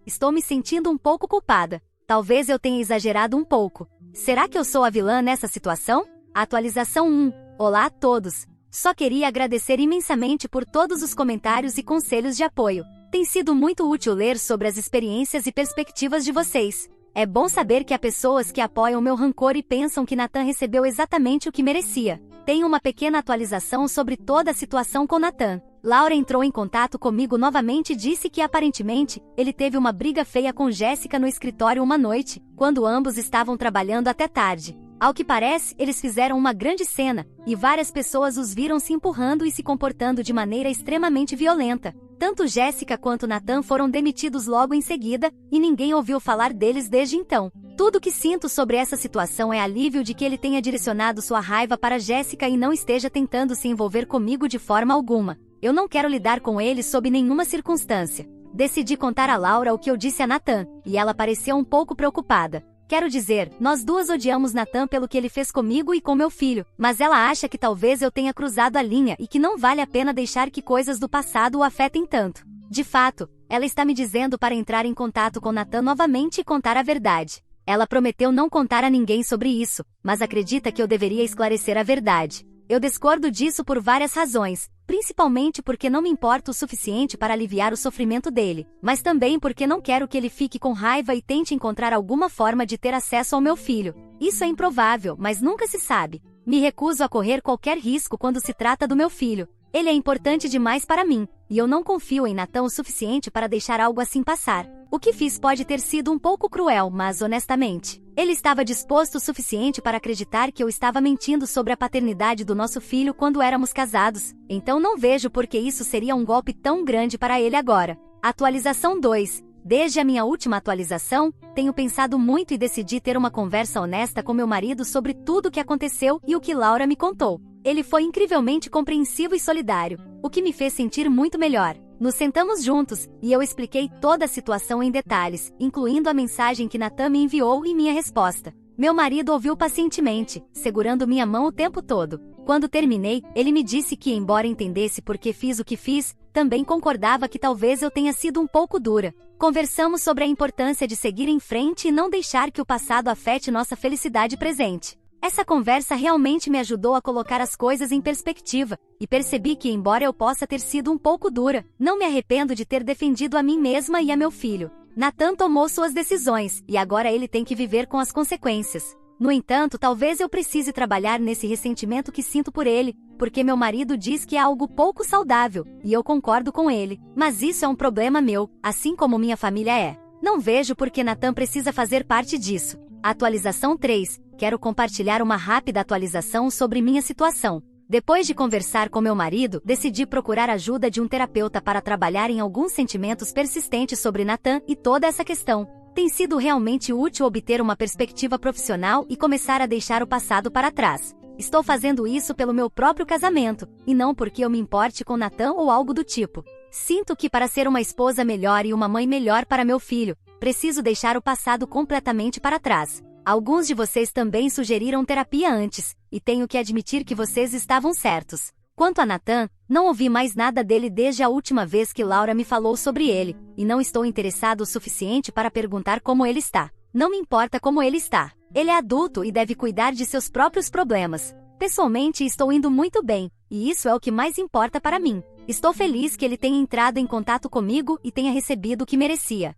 Estou me sentindo um pouco culpada. Talvez eu tenha exagerado um pouco. Será que eu sou a vilã nessa situação? Atualização 1. Olá a todos. Só queria agradecer imensamente por todos os comentários e conselhos de apoio. Tem sido muito útil ler sobre as experiências e perspectivas de vocês. É bom saber que há pessoas que apoiam meu rancor e pensam que Nathan recebeu exatamente o que merecia. Tenho uma pequena atualização sobre toda a situação com Nathan. Laura entrou em contato comigo novamente e disse que aparentemente, ele teve uma briga feia com Jéssica no escritório uma noite, quando ambos estavam trabalhando até tarde. Ao que parece, eles fizeram uma grande cena, e várias pessoas os viram se empurrando e se comportando de maneira extremamente violenta. Tanto Jéssica quanto Nathan foram demitidos logo em seguida, e ninguém ouviu falar deles desde então. Tudo que sinto sobre essa situação é alívio de que ele tenha direcionado sua raiva para Jéssica e não esteja tentando se envolver comigo de forma alguma. Eu não quero lidar com ele sob nenhuma circunstância. Decidi contar a Laura o que eu disse a Nathan, e ela pareceu um pouco preocupada. Quero dizer, nós duas odiamos Nathan pelo que ele fez comigo e com meu filho, mas ela acha que talvez eu tenha cruzado a linha e que não vale a pena deixar que coisas do passado o afetem tanto. De fato, ela está me dizendo para entrar em contato com Nathan novamente e contar a verdade. Ela prometeu não contar a ninguém sobre isso, mas acredita que eu deveria esclarecer a verdade. Eu discordo disso por várias razões, principalmente porque não me importo o suficiente para aliviar o sofrimento dele, mas também porque não quero que ele fique com raiva e tente encontrar alguma forma de ter acesso ao meu filho. Isso é improvável, mas nunca se sabe. Me recuso a correr qualquer risco quando se trata do meu filho. Ele é importante demais para mim, e eu não confio em Nathan o suficiente para deixar algo assim passar. O que fiz pode ter sido um pouco cruel, mas honestamente, ele estava disposto o suficiente para acreditar que eu estava mentindo sobre a paternidade do nosso filho quando éramos casados, então não vejo por que isso seria um golpe tão grande para ele agora. Atualização 2. Desde a minha última atualização, tenho pensado muito e decidi ter uma conversa honesta com meu marido sobre tudo o que aconteceu e o que Laura me contou. Ele foi incrivelmente compreensivo e solidário, o que me fez sentir muito melhor. Nos sentamos juntos, e eu expliquei toda a situação em detalhes, incluindo a mensagem que Nathan me enviou e minha resposta. Meu marido ouviu pacientemente, segurando minha mão o tempo todo. Quando terminei, ele me disse que, embora entendesse por que fiz o que fiz, também concordava que talvez eu tenha sido um pouco dura. Conversamos sobre a importância de seguir em frente e não deixar que o passado afete nossa felicidade presente. Essa conversa realmente me ajudou a colocar as coisas em perspectiva, e percebi que, embora eu possa ter sido um pouco dura, não me arrependo de ter defendido a mim mesma e a meu filho. Nathan tomou suas decisões, e agora ele tem que viver com as consequências. No entanto, talvez eu precise trabalhar nesse ressentimento que sinto por ele, porque meu marido diz que é algo pouco saudável, e eu concordo com ele, mas isso é um problema meu, assim como minha família é. Não vejo por que Nathan precisa fazer parte disso. Atualização 3. Quero compartilhar uma rápida atualização sobre minha situação. Depois de conversar com meu marido, decidi procurar ajuda de um terapeuta para trabalhar em alguns sentimentos persistentes sobre Nathan e toda essa questão. Tem sido realmente útil obter uma perspectiva profissional e começar a deixar o passado para trás. Estou fazendo isso pelo meu próprio casamento, e não porque eu me importe com Nathan ou algo do tipo. Sinto que para ser uma esposa melhor e uma mãe melhor para meu filho, preciso deixar o passado completamente para trás. Alguns de vocês também sugeriram terapia antes, e tenho que admitir que vocês estavam certos. Quanto a Nathan, não ouvi mais nada dele desde a última vez que Laura me falou sobre ele, e não estou interessado o suficiente para perguntar como ele está. Não me importa como ele está. Ele é adulto e deve cuidar de seus próprios problemas. Pessoalmente, estou indo muito bem, e isso é o que mais importa para mim. Estou feliz que ele tenha entrado em contato comigo e tenha recebido o que merecia.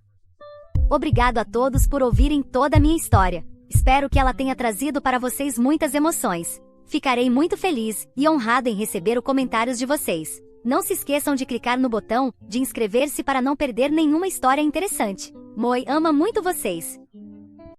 Obrigado a todos por ouvirem toda a minha história. Espero que ela tenha trazido para vocês muitas emoções. Ficarei muito feliz e honrada em receber os comentários de vocês. Não se esqueçam de clicar no botão de inscrever-se para não perder nenhuma história interessante. Moi ama muito vocês.